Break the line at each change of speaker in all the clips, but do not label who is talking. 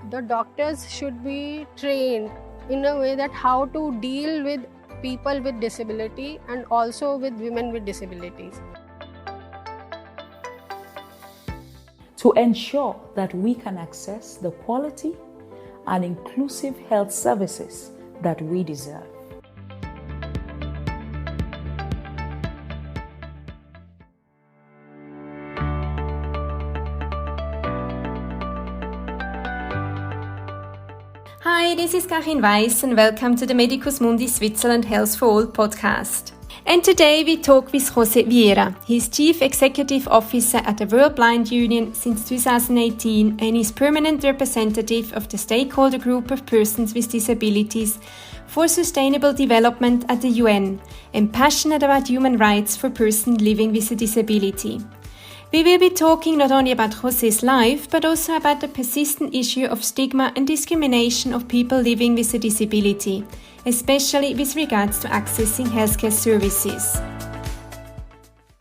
the doctors should be trained in a way that how to deal with people with disability and also with women with disabilities.
To ensure that we can access the quality and inclusive health services that we deserve.
Hi, this is Carine Weiss and welcome to the Medicus Mundi Switzerland Health for All podcast. And today we talk with José Viera. He's Chief Executive Officer at the World Blind Union since 2018 and is permanent representative of the stakeholder group of persons with disabilities for sustainable development at the UN and passionate about human rights for persons living with a disability. We will be talking not only about José's life, but also about the persistent issue of stigma and discrimination of people living with a disability, especially with regards to accessing healthcare services.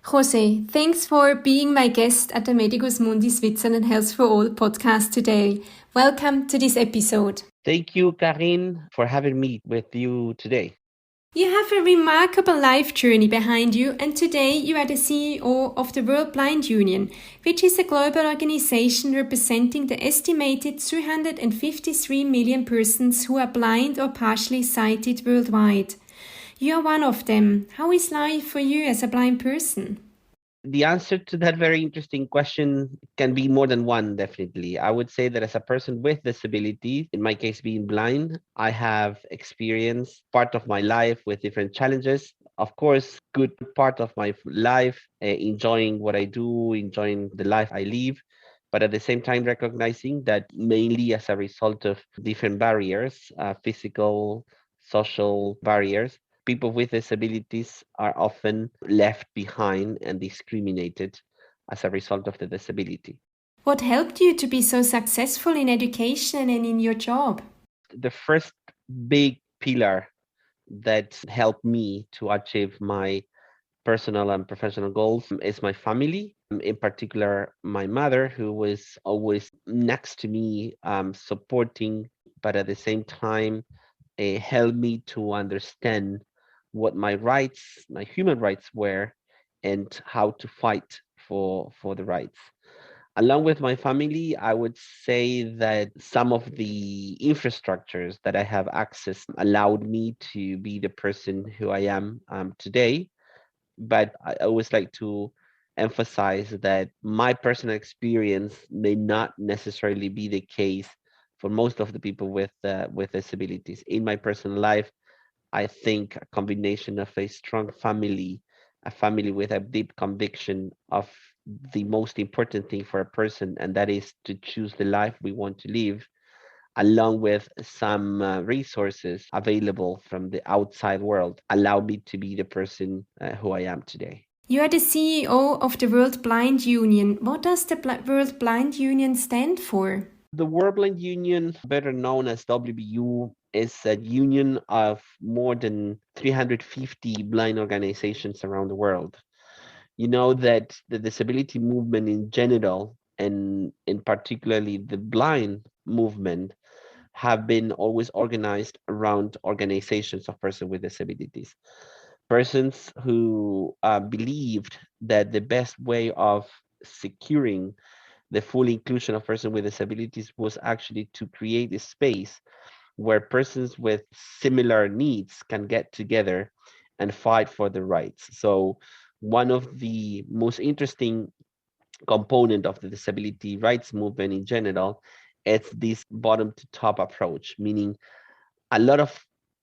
José, thanks for being my guest at the Medicus Mundi Switzerland Health for All podcast today. Welcome to this episode.
Thank you, Carine, for having me with you today.
You have a remarkable life journey behind you, and today you are the CEO of the World Blind Union, which is a global organization representing the estimated 353 million persons who are blind or partially sighted worldwide. You are one of them. How is life for you as a blind person?
The answer to that very interesting question can be more than one, definitely. I would say that as a person with disabilities, in my case being blind, I have experienced part of my life with different challenges. Of course, good part of my life, enjoying what I do, enjoying the life I live, but at the same time recognizing that mainly as a result of different barriers, physical, social barriers, people with disabilities are often left behind and discriminated as a result of the disability.
What helped you to be so successful in education and in your job?
The first big pillar that helped me to achieve my personal and professional goals is my family, in particular my mother, who was always next to me, supporting, but at the same time helped me to understand what my rights, my human rights were, and how to fight for the rights. Along with my family, I would say that some of the infrastructures that I have access allowed me to be the person who I am today. But I always like to emphasize that my personal experience may not necessarily be the case for most of the people with disabilities. In my personal life, I think a combination of a strong family, a family with a deep conviction of the most important thing for a person, and that is to choose the life we want to live, along with some resources available from the outside world, allow me to be the person who I am today.
You are the CEO of the World Blind Union. What does the World Blind Union stand for?
The World Blind Union, better known as WBU, is a union of more than 350 blind organizations around the world. You know that the disability movement in general, and in particularly the blind movement, have been always organized around organizations of persons with disabilities. Persons who believed that the best way of securing the full inclusion of persons with disabilities was actually to create a space where persons with similar needs can get together and fight for the rights. So one of the most interesting component of the disability rights movement in general is this bottom to top approach, meaning a lot of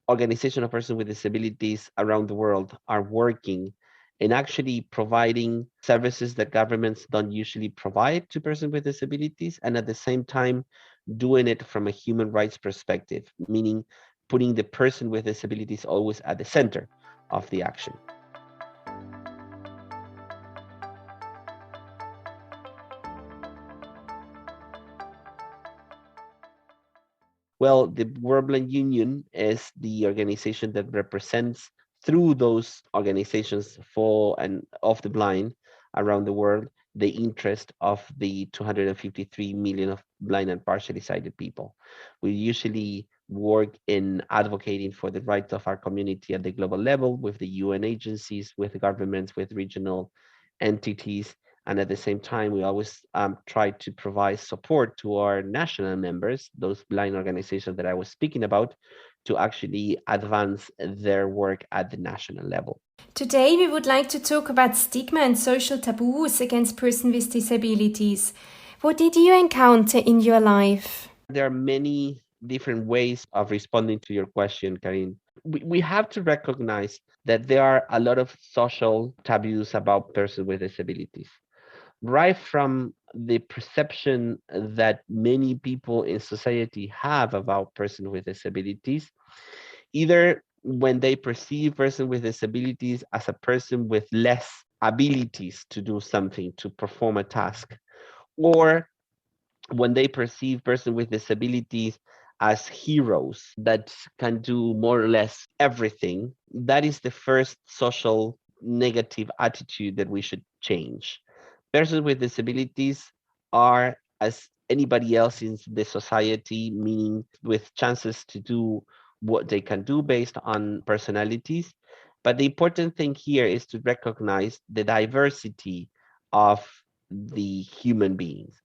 organizations of persons with disabilities around the world are working and actually providing services that governments don't usually provide to persons with disabilities, and at the same time doing it from a human rights perspective, meaning putting the person with disabilities always at the center of the action. Well, the World Blind Union is the organization that represents, through those organizations for and of the blind, around the world the interest of the 253 million of blind and partially sighted people. We usually work in advocating for the rights of our community at the global level with the UN agencies, with governments, with regional entities. And at the same time, we always try to provide support to our national members, those blind organizations that I was speaking about, to actually advance their work at the national level.
Today, we would like to talk about stigma and social taboos against persons with disabilities. What did you encounter in your life?
There are many different ways of responding to your question, Carine. We have to recognize that there are a lot of social taboos about persons with disabilities, right from the perception that many people in society have about persons with disabilities, either when they perceive person with disabilities as a person with less abilities to do something, to perform a task, or when they perceive person with disabilities as heroes that can do more or less everything. That is the first social negative attitude that we should change. Persons with disabilities are as anybody else in the society, meaning with chances to do what they can do based on personalities. But the important thing here is to recognize the diversity of the human beings.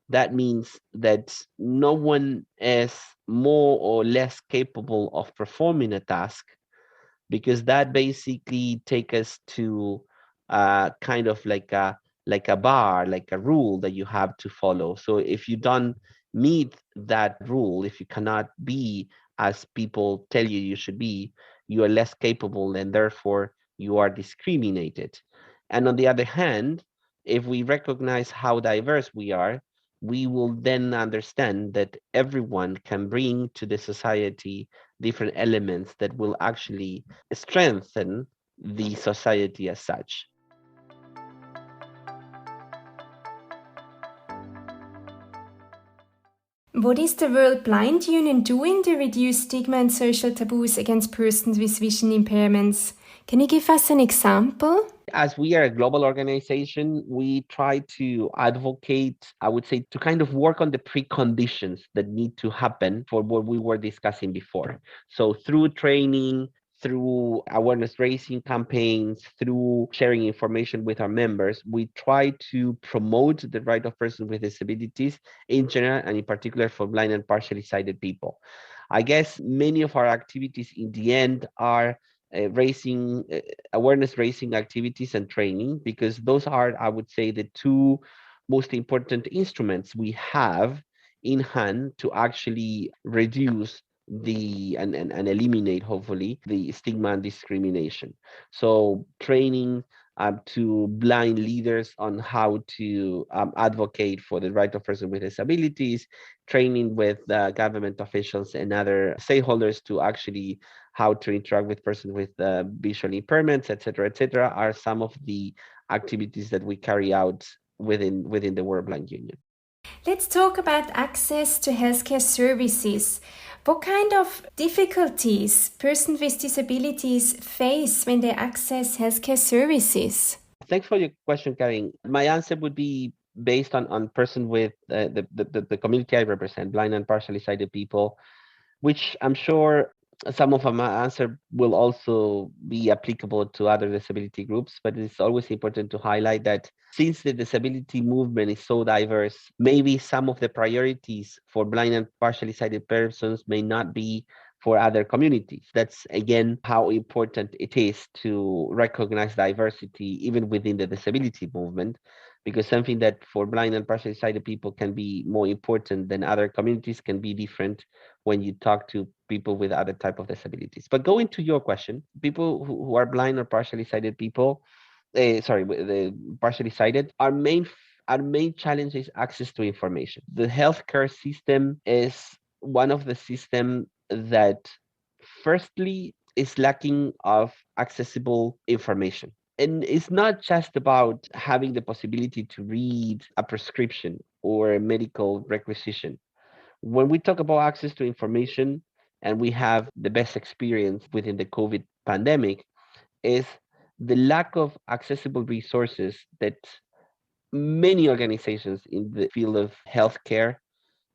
That means that no one is more or less capable of performing a task, because that basically take us to kind of like a bar, like a rule that you have to follow. So if you don't meet that rule, if you cannot be as people tell you you should be, you are less capable and therefore you are discriminated. And on the other hand, if we recognize how diverse we are, we will then understand that everyone can bring to the society different elements that will actually strengthen the society as such.
What is the World Blind Union doing to reduce stigma and social taboos against persons with vision impairments? Can you give us an example?
As we are a global organization, we try to advocate, I would say, to kind of work on the preconditions that need to happen for what we were discussing before. So through training, through awareness raising campaigns, through sharing information with our members, we try to promote the right of persons with disabilities in general, and in particular for blind and partially sighted people. I guess many of our activities in the end are raising awareness raising activities and training, because those are, I would say, the two most important instruments we have in hand to actually reduce and eliminate, hopefully, the stigma and discrimination. So training to blind leaders on how to advocate for the right of persons with disabilities, training with government officials and other stakeholders to actually how to interact with persons with visual impairments, et cetera, are some of the activities that we carry out within the World Blind Union.
Let's talk about access to healthcare services. What kind of difficulties persons with disabilities face when they access healthcare services?
Thanks for your question, Karin. My answer would be based on person with the community I represent, blind and partially sighted people, which I'm sure some of my answer will also be applicable to other disability groups, but it's always important to highlight that since the disability movement is so diverse, maybe some of the priorities for blind and partially sighted persons may not be for other communities. That's again how important it is to recognize diversity even within the disability movement, because something that for blind and partially sighted people can be more important than other communities can be different when you talk to people with other type of disabilities. But going to your question, people who are blind or partially sighted people, the partially sighted, our main challenge is access to information. The healthcare system is one of the systems that firstly is lacking of accessible information. And it's not just about having the possibility to read a prescription or a medical requisition. When we talk about access to information, and we have the best experience within the COVID pandemic, is the lack of accessible resources that many organizations in the field of healthcare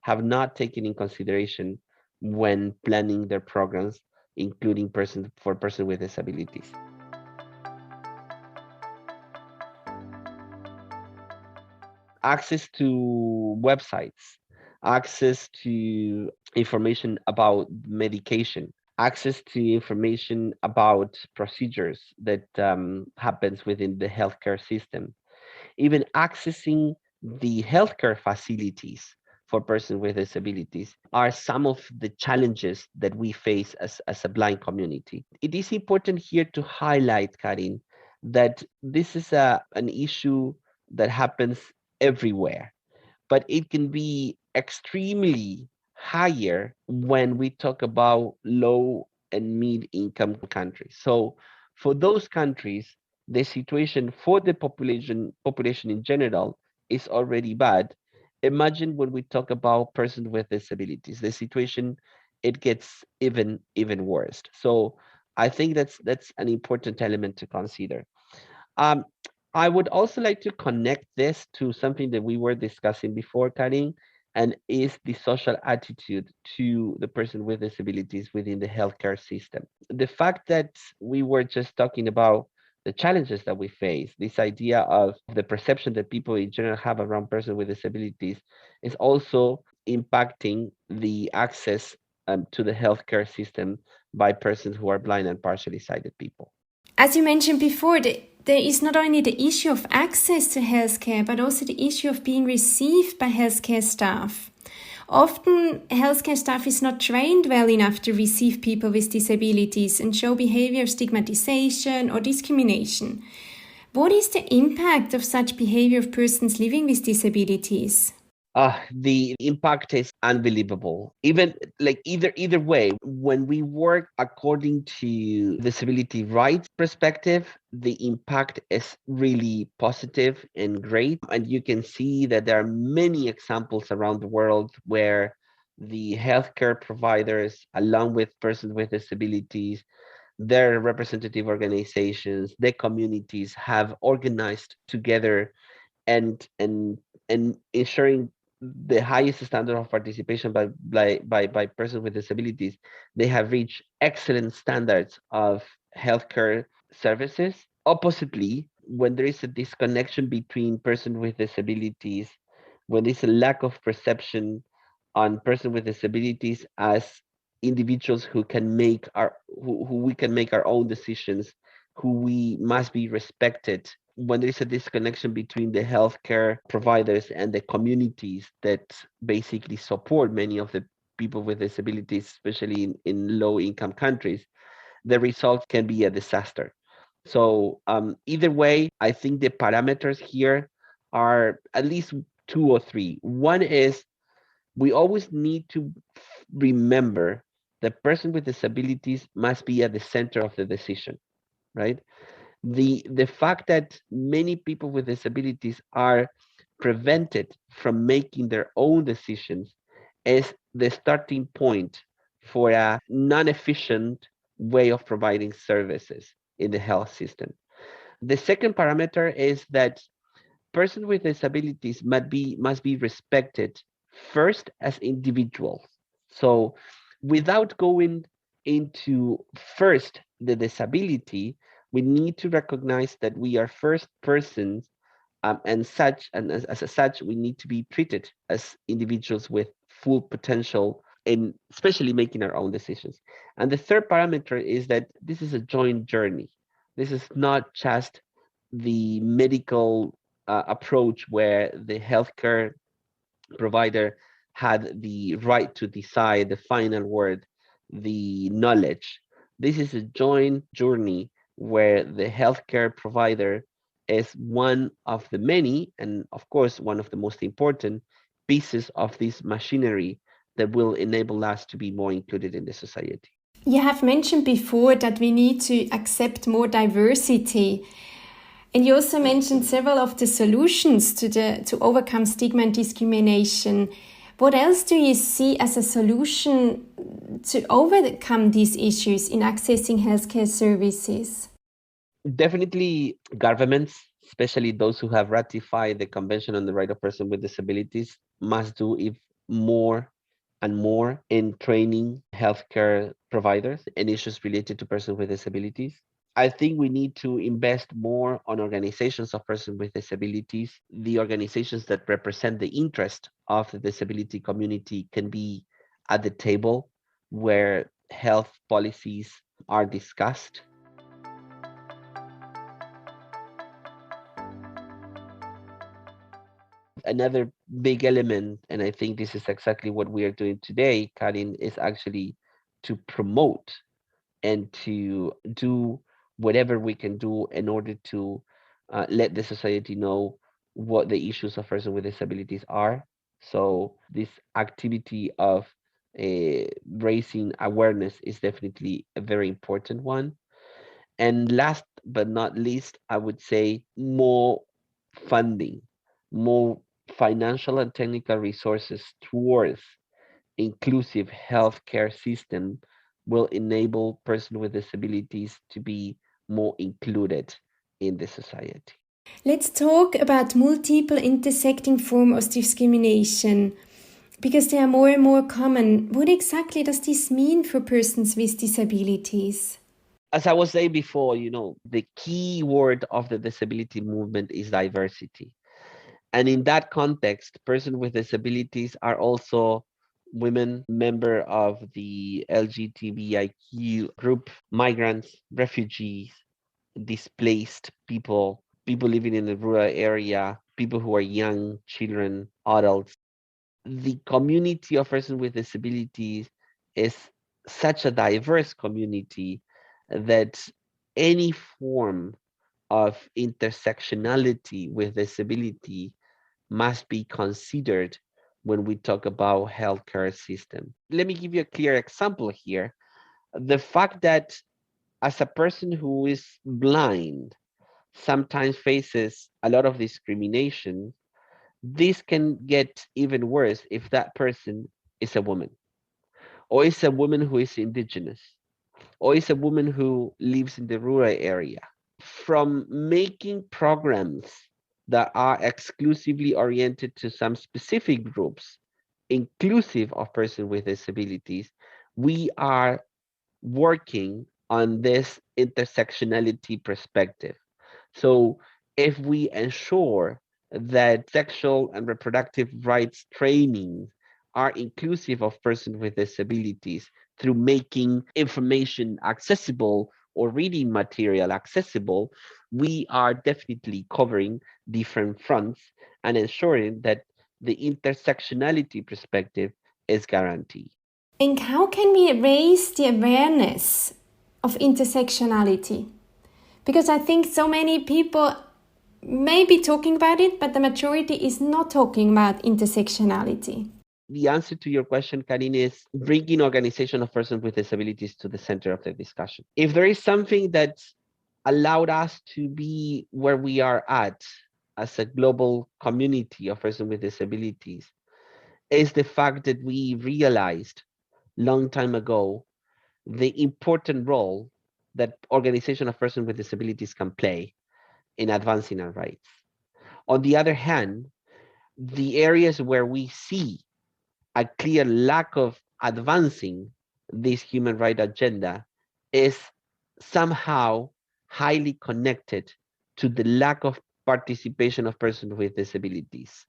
have not taken in consideration when planning their programs, including persons with disabilities. Access to websites, access to information about medication, access to information about procedures that happens within the healthcare system, even accessing the healthcare facilities for persons with disabilities are some of the challenges that we face as a blind community. It is important here to highlight, Carine, that this is an issue that happens everywhere, but it can be extremely higher when we talk about low and mid income countries. So for those countries, the situation for the population in general is already bad. Imagine when we talk about persons with disabilities, the situation it gets even worse. So I think that's an important element to consider. Um, I would also like to connect this to something that we were discussing before, Karin, and is the social attitude to the person with disabilities within the healthcare system. The fact that we were just talking about the challenges that we face, this idea of the perception that people in general have around persons with disabilities, is also impacting the access to the healthcare system by persons who are blind and partially sighted people.
As you mentioned before, there is not only the issue of access to healthcare, but also the issue of being received by healthcare staff. Often, healthcare staff is not trained well enough to receive people with disabilities and show behavior of stigmatization or discrimination. What is the impact of such behavior of persons living with disabilities?
The impact is unbelievable. Even like either way, when we work according to disability rights perspective, the impact is really positive and great. And you can see that there are many examples around the world where the healthcare providers, along with persons with disabilities, their representative organizations, their communities have organized together and ensuring the highest standard of participation by persons with disabilities. They have reached excellent standards of healthcare services. Oppositely, when there is a disconnection between persons with disabilities, when there's a lack of perception on persons with disabilities as individuals who we can make our own decisions, who we must be respected, when there is a disconnection between the healthcare providers and the communities that basically support many of the people with disabilities, especially in low income countries, the result can be a disaster. So either way, I think the parameters here are at least two or three. One is we always need to remember the person with disabilities must be at the center of the decision, right? The fact that many people with disabilities are prevented from making their own decisions is the starting point for a non-efficient way of providing services in the health system. The second parameter is that persons with disabilities must be respected first as individuals. So without going into first the disability, we need to recognize that we are first persons, and as such we need to be treated as individuals with full potential in especially making our own decisions. And the third parameter is that this is a joint journey. This is not just the medical approach where the healthcare provider had the right to decide the final word, the knowledge. This is a joint journey where the healthcare provider is one of the many, and of course, one of the most important pieces of this machinery that will enable us to be more included in the society.
You have mentioned before that we need to accept more diversity. And you also mentioned several of the solutions to overcome stigma and discrimination. What else do you see as a solution to overcome these issues in accessing healthcare services?
Definitely, governments, especially those who have ratified the Convention on the Right of Persons with Disabilities, must do if more and more in training healthcare providers and issues related to persons with disabilities. I think we need to invest more on organizations of persons with disabilities. The organizations that represent the interest of the disability community can be at the table where health policies are discussed. Another big element, and I think this is exactly what we are doing today, Karin, is actually to promote and to do whatever we can do in order to let the society know what the issues of persons with disabilities are. So this activity of raising awareness is definitely a very important one. And last but not least, I would say more funding, more financial and technical resources towards inclusive healthcare system will enable persons with disabilities to be more included in the society.
Let's talk about multiple intersecting forms of discrimination because they are more and more common. What exactly does this mean for persons with disabilities?
As I was saying before, the key word of the disability movement is diversity. And in that context, persons with disabilities are also women, member of the LGBTIQ group, migrants, refugees, displaced people, people living in the rural area, people who are young, children, adults. The community of persons with disabilities is such a diverse community that any form of intersectionality with disability must be considered when we talk about healthcare system. Let me give you a clear example here. The fact that as a person who is blind sometimes faces a lot of discrimination, this can get even worse if that person is a woman, or is a woman who is indigenous, or is a woman who lives in the rural area. From making programs that are exclusively oriented to some specific groups, inclusive of persons with disabilities, we are working on this intersectionality perspective. So if we ensure that sexual and reproductive rights training are inclusive of persons with disabilities through making information accessible or reading material accessible, we are definitely covering different fronts and ensuring that the intersectionality perspective is guaranteed.
And how can we raise the awareness of intersectionality? Because I think so many people may be talking about it, but the majority is not talking about intersectionality.
The answer to your question, Karine, is bringing organization of persons with disabilities to the center of the discussion. If there is something that allowed us to be where we are at as a global community of persons with disabilities, is the fact that we realized long time ago the important role that organization of persons with disabilities can play in advancing our rights. On the other hand, the areas where we see a clear lack of advancing this human right agenda is somehow highly connected to the lack of participation of persons with disabilities.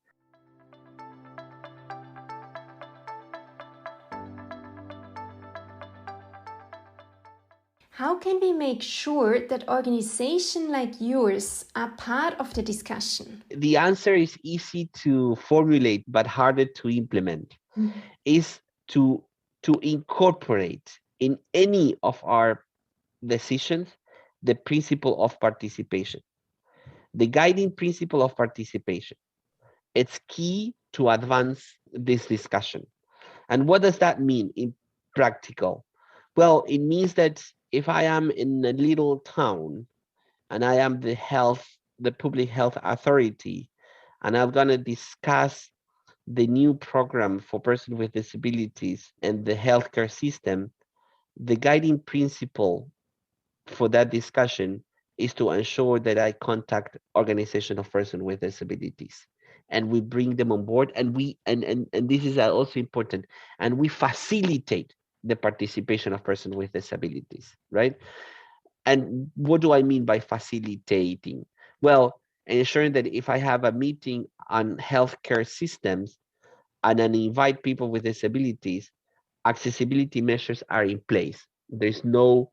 How can we make sure that organizations like yours are part of the discussion?
The answer is easy to formulate but harder to implement. Is to incorporate in any of our decisions the principle of participation, the guiding principle of participation. It's key to advance this discussion. And what does that mean in practical? Well, it means that if I am in a little town and I am the public health authority, and I'm going to discuss the new program for persons with disabilities and the healthcare system, the guiding principle for that discussion is to ensure that I contact organization of persons with disabilities, and we bring them on board, and this is also important, and we facilitate the participation of persons with disabilities, right? And what do I mean by facilitating? Well, ensuring that if I have a meeting on healthcare systems and I invite people with disabilities, accessibility measures are in place. There's no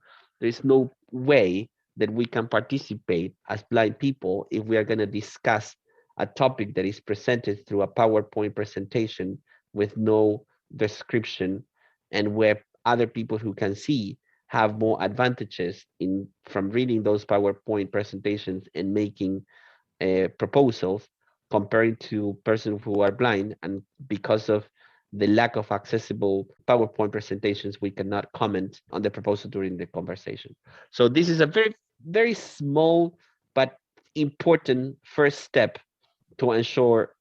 way that we can participate as blind people if we are going to discuss a topic that is presented through a PowerPoint presentation with no description, and where other people who can see have more advantages in from reading those PowerPoint presentations and making proposals compared to persons who are blind, and because of the lack of accessible PowerPoint presentations, we cannot comment on the proposal during the conversation. So this is a very, very small but important first step to ensure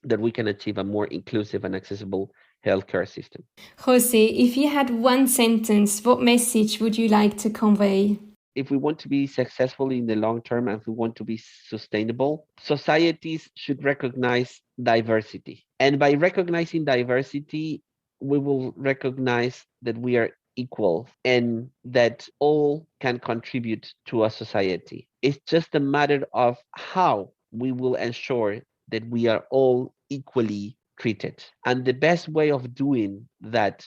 that we can achieve a more inclusive and accessible healthcare system.
José, if you had one sentence, what message would you like to convey?
If we want to be successful in the long term and if we want to be sustainable, societies should recognize diversity. And by recognizing diversity, we will recognize that we are equal and that all can contribute to a society. It's just a matter of how we will ensure that we are all equally treated. And the best way of doing that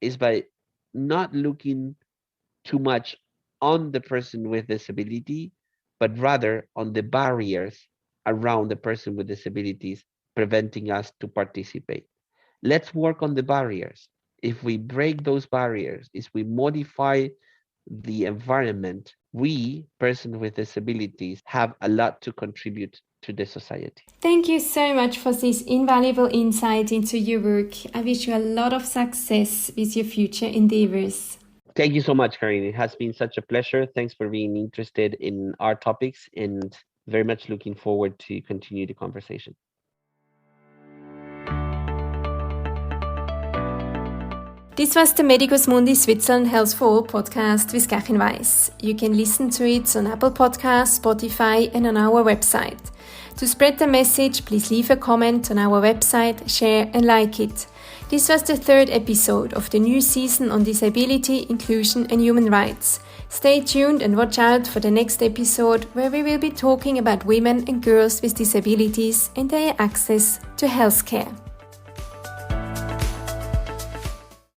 is by not looking too much on the person with disability, but rather on the barriers around the person with disabilities preventing us to participate. Let's work on the barriers. If we break those barriers, if we modify the environment, we, persons with disabilities, have a lot to contribute to the society.
Thank you so much for this invaluable insight into your work. I wish you a lot of success with your future endeavors.
Thank you so much, Carine. It has been such a pleasure. Thanks for being interested in our topics, and very much looking forward to continue the conversation.
This was the Medicus Mundi Switzerland Health for All podcast with Carine Weiss. You can listen to it on Apple Podcasts, Spotify, and on our website. To spread the message, please leave a comment on our website, share and like it. This was the third episode of the new season on disability, inclusion and human rights. Stay tuned and watch out for the next episode, where we will be talking about women and girls with disabilities and their access to healthcare.